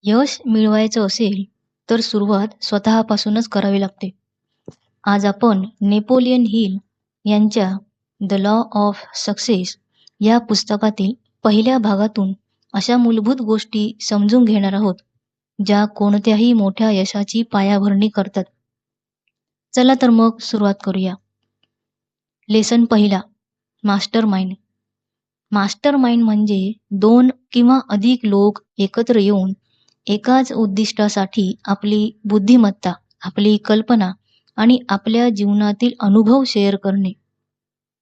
यश मिळवायचं असेल तर सुरुवात स्वतःपासूनच करावी लागते. आज आपण नेपोलियन हिल यांच्या द लॉ ऑफ सक्सेस या पुस्तकातील पहिल्या भागातून अशा मूलभूत गोष्टी समजून घेणार आहोत, ज्या कोणत्याही मोठ्या यशाची पायाभरणी करतात. चला तर मग सुरुवात करूया. लेसन पहिला, मास्टर माइंड. मास्टर माइंड म्हणजे दोन किंवा अधिक लोक एकत्र येऊन एकाच उद्दिष्टासाठी आपली बुद्धिमत्ता, आपली कल्पना आणि आपल्या जीवनातील अनुभव शेअर करणे.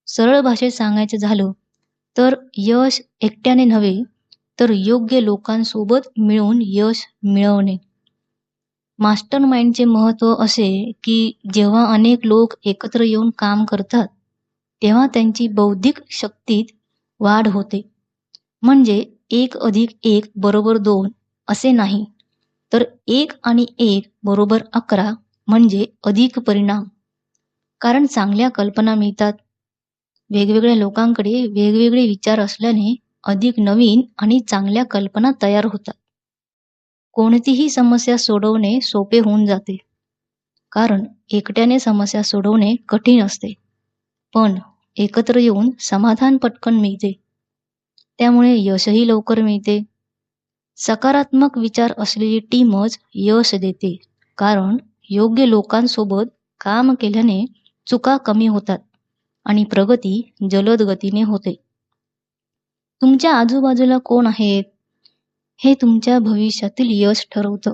सरळ भाषेत सांगायचं झालं तर यश एकट्याने नव्हे, तर योग्य लोकांसोबत मिळून यश मिळवणे. मास्टर माइंडचे महत्त्व असे की जेव्हा अनेक लोक एकत्र येऊन काम करतात, तेव्हा त्यांची बौद्धिक शक्तीत वाढ होते. म्हणजे 1+1 = 2 असे नाही, तर 1+1 = 11 म्हणजे अधिक परिणाम. कारण चांगल्या कल्पना मिळतात. वेगवेगळ्या लोकांकडे वेगवेगळे विचार असल्याने अधिक नवीन आणि चांगल्या कल्पना तयार होतात. कोणतीही समस्या सोडवणे सोपे होऊन जाते, कारण एकट्याने समस्या सोडवणे कठीण असते. पण एकत्र येऊन समाधान पटकन मिळते. त्यामुळे यशही लवकर मिळते. सकारात्मक विचार असलेली टीमच यश देते, कारण योग्य लोकांसोबत काम केल्याने चुका कमी होतात आणि प्रगती जलद गतीने होते. तुमच्या आजूबाजूला कोण आहेत हे तुमच्या भविष्यातील यश ठरवतं.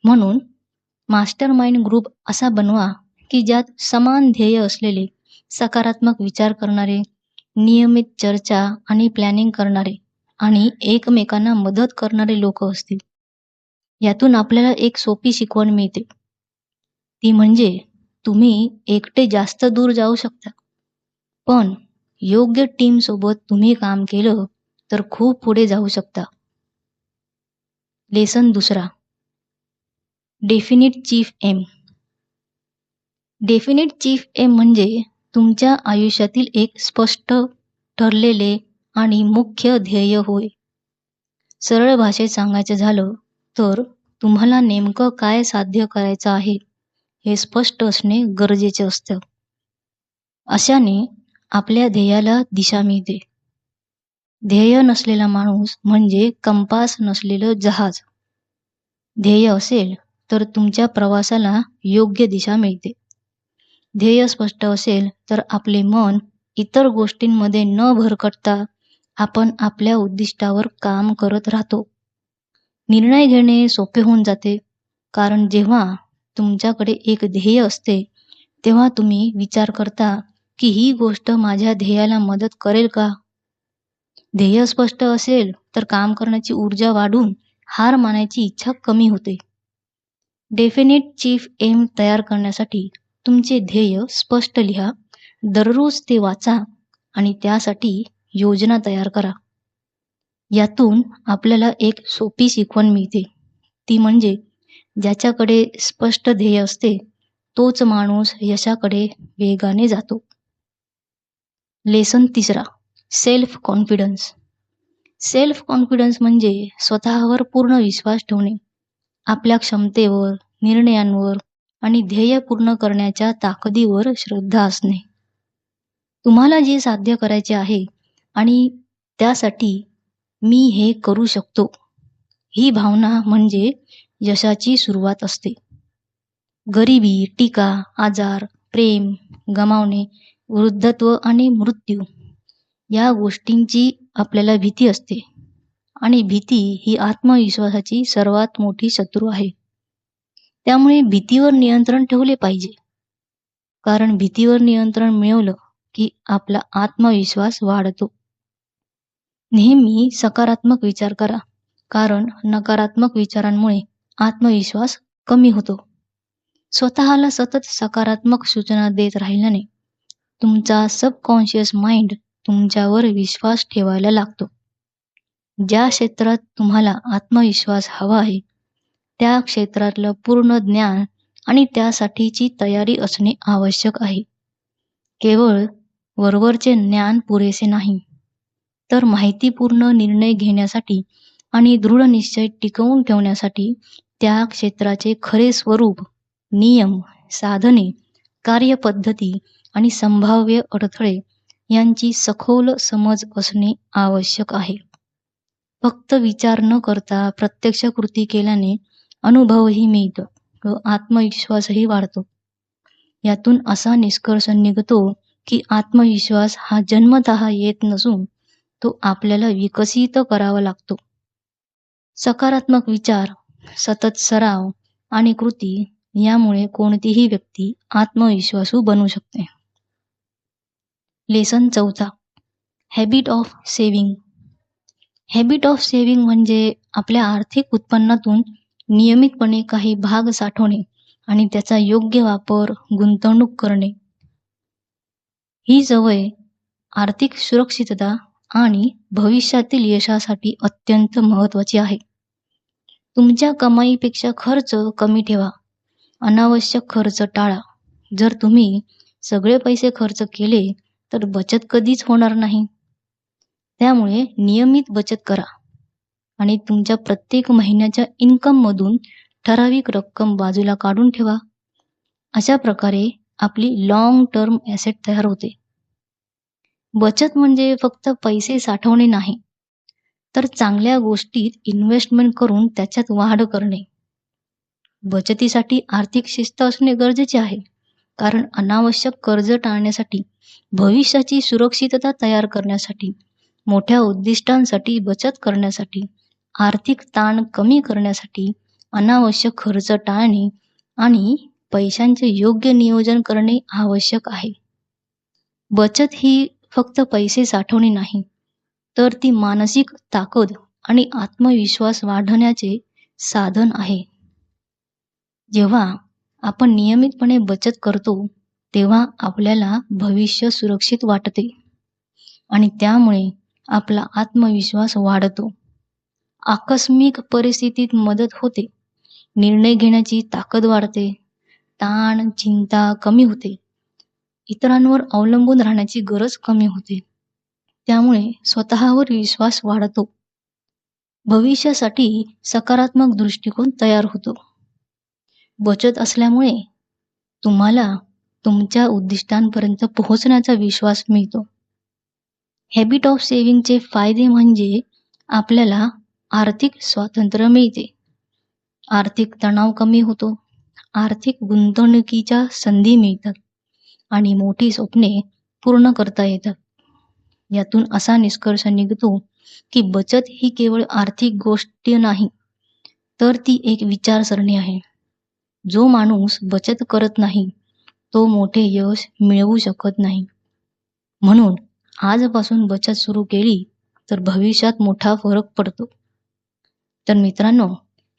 म्हणून मास्टर माइंड ग्रुप असा बनवा की ज्यात समान ध्येय असलेले, सकारात्मक विचार करणारे, नियमित चर्चा आणि प्लॅनिंग करणारे आणि एकमेकांना मदत करणारे लोक असतील. यातून आपल्याला एक सोपी शिकवण मिळते. ती म्हणजे तुम्ही एकटे जास्त दूर जाऊ शकता, पण योग्य टीम सोबत तुम्ही काम केलं तर खूप पुढे जाऊ शकता. लेसन दुसरा, definite chief aim. Definite chief aim म्हणजे तुमच्या आयुष्यातील एक स्पष्ट, ठरलेले आणि मुख्य ध्येय होय. सरळ भाषेत सांगायचं झालं तर तुम्हाला नेमकं काय साध्य करायचं आहे हे स्पष्ट असणे गरजेचे असतं. अशाने आपल्या ध्येयाला दिशा मिळते. ध्येय नसलेला माणूस म्हणजे कंपास नसलेलं जहाज. ध्येय असेल तर तुमच्या प्रवासाला योग्य दिशा मिळते. ध्येय स्पष्ट असेल तर आपले मन इतर गोष्टींमध्ये न भरकटता आपण आपल्या उद्दिष्टावर काम करत राहतो. निर्णय घेणे सोपे होऊन जाते, कारण जेव्हा तुमच्याकडे एक ध्येय असते तेव्हा तुम्ही विचार करता की ही गोष्ट माझ्या ध्येयाला मदत करेल का. ध्येय स्पष्ट असेल तर काम करण्याची ऊर्जा वाढून हार मानायची इच्छा कमी होते. डेफिनिट चीफ एम तयार करण्यासाठी तुमचे ध्येय स्पष्ट लिहा, दररोज ते वाचा आणि त्यासाठी योजना तयार करा. यातून आपल्याला एक सोपी शिकवण मिळते. ती म्हणजे ज्याच्याकडे स्पष्ट ध्येय असते तोच माणूस यशाकडे वेगाने जातो. लेसन तिसरा, सेल्फ कॉन्फिडन्स. सेल्फ कॉन्फिडन्स म्हणजे स्वतःवर पूर्ण विश्वास ठेवणे. आपल्या क्षमतेवर, निर्णयांवर आणि ध्येय पूर्ण करण्याच्या ताकदीवर श्रद्धा असणे. तुम्हाला जे साध्य करायचे आहे आणि त्यासाठी मी हे करू शकतो, ही भावना म्हणजे यशाची सुरुवात असते. गरिबी, टीका, आजार, प्रेम गमावणे, वृद्धत्व आणि मृत्यू या गोष्टींची आपल्याला भीती असते, आणि भीती ही आत्मविश्वासाची सर्वात मोठी शत्रू आहे. त्यामुळे भीतीवर नियंत्रण ठेवले पाहिजे, कारण भीतीवर नियंत्रण मिळवलं की आपला आत्मविश्वास वाढतो. नेहमी सकारात्मक विचार करा, कारण नकारात्मक विचारांमुळे आत्मविश्वास कमी होतो. स्वतःला सतत सकारात्मक सूचना देत राहिल्याने तुमचा सबकॉन्शियस माइंड तुमच्यावर विश्वास ठेवायला लागतो. ज्या क्षेत्रात तुम्हाला आत्मविश्वास हवा आहे त्या क्षेत्रातलं पूर्ण ज्ञान आणि त्यासाठीची तयारी असणे आवश्यक आहे. केवळ वरवरचे ज्ञान पुरेसे नाही, तर माहितीपूर्ण निर्णय घेण्यासाठी आणि दृढ निश्चय टिकवून ठेवण्यासाठी त्या क्षेत्राचे खरे स्वरूप, नियम, साधने, कार्यपद्धती आणि संभाव्य अडथळे यांची सखोल समज असणे आवश्यक आहे. फक्त विचार न करता प्रत्यक्ष कृती केल्याने अनुभवही मिळतो व आत्मविश्वासही वाढतो. यातून असा निष्कर्ष निघतो की आत्मविश्वास हा जन्मतः येत नसून तो आपल्याला विकसित करावा लागतो. सकारात्मक विचार, सतत सराव आणि कृती यामुळे कोणतीही व्यक्ती आत्मविश्वासू बनू शकते. Lesson 4, habit of saving. Habit of saving म्हणजे आपल्या आर्थिक उत्पन्नातून नियमितपणे काही भाग साठवणे आणि त्याचा योग्य वापर, गुंतवणूक करणे. ही सवय आर्थिक सुरक्षितता आणि भविष्यातील यशासाठी अत्यंत महत्त्वाची आहे. तुमच्या कमाईपेक्षा खर्च कमी ठेवा. अनावश्यक खर्च टाळा. जर तुम्ही सगळे पैसे खर्च केले तर बचत कधीच होणार नाही. त्यामुळे नियमित बचत करा आणि तुमच्या प्रत्येक महिन्याच्या इन्कममधून ठराविक रक्कम बाजूला काढून ठेवा. अशा प्रकारे आपली लॉंग टर्म ॲसेट तयार होते. बचत म्हणजे फक्त पैसे साठवणे नाही, तर चांगल्या गोष्टीत इन्व्हेस्टमेंट करून त्याच्यात वाढ करणे. बचतीसाठी आर्थिक शिस्त असणे गरजेचे आहे, कारण अनावश्यक कर्ज टाळण्यासाठी, भविष्याची सुरक्षितता तयार करण्यासाठी, मोठ्या उद्दिष्टांसाठी बचत करण्यासाठी, आर्थिक ताण कमी करण्यासाठी, अनावश्यक खर्च टाळणे आणि पैशांचे योग्य नियोजन करणे आवश्यक आहे. बचत ही फक्त पैसे साठवणे नाही, तर ती मानसिक ताकद आणि आत्मविश्वास वाढवण्याचे साधन आहे. जेव्हा आपण नियमितपणे बचत करतो, तेव्हा आपल्याला भविष्य सुरक्षित वाटते आणि त्यामुळे आपला आत्मविश्वास वाढतो. आकस्मिक परिस्थितीत मदत होते, निर्णय घेण्याची ताकद वाढते, ताण, चिंता कमी होते, इतरांवर अवलंबून राहण्याची गरज कमी होते. त्यामुळे स्वतःवर विश्वास वाढतो. भविष्यासाठी सकारात्मक दृष्टिकोन तयार होतो. बचत असल्यामुळे तुम्हाला तुमच्या उद्दिष्टांपर्यंत पोहोचण्याचा विश्वास मिळतो. हॅबिट ऑफ सेव्हिंगचे फायदे म्हणजे आपल्याला आर्थिक स्वातंत्र्य मिळते, आर्थिक तणाव कमी होतो, आर्थिक गुंतवणुकीच्या संधी मिळतात आणि मोठी स्वप्ने पूर्ण करता येतात. यातून असा निष्कर्ष निघतो की बचत ही केवळ आर्थिक गोष्ट नाही, तर ती एक विचारसरणी आहे. जो माणूस बचत करत नाही, तो मोठे यश मिळवू शकत नाही. म्हणून आजपासून बचत सुरू केली तर भविष्यात मोठा फरक पडतो. तर मित्रांनो,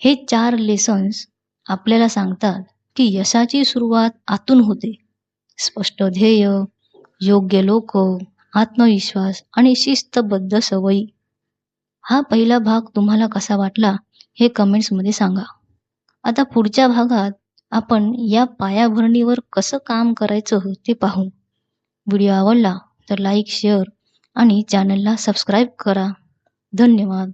हे 4 लेसन्स आपल्याला सांगतात की यशाची सुरुवात आतून होते. स्पष्ट ध्येय, योग्य लोक, आत्मविश्वास आणि शिस्तबद्ध सवयी. हा पहिला भाग तुम्हाला कसा वाटला हे कमेंट्समध्ये सांगा. आता पुढच्या भागात आपण या पायाभरणीवर कसं काम करायचं ते पाहू. व्हिडिओ आवडला तर लाईक, शेअर आणि चॅनलला सबस्क्राईब करा. धन्यवाद.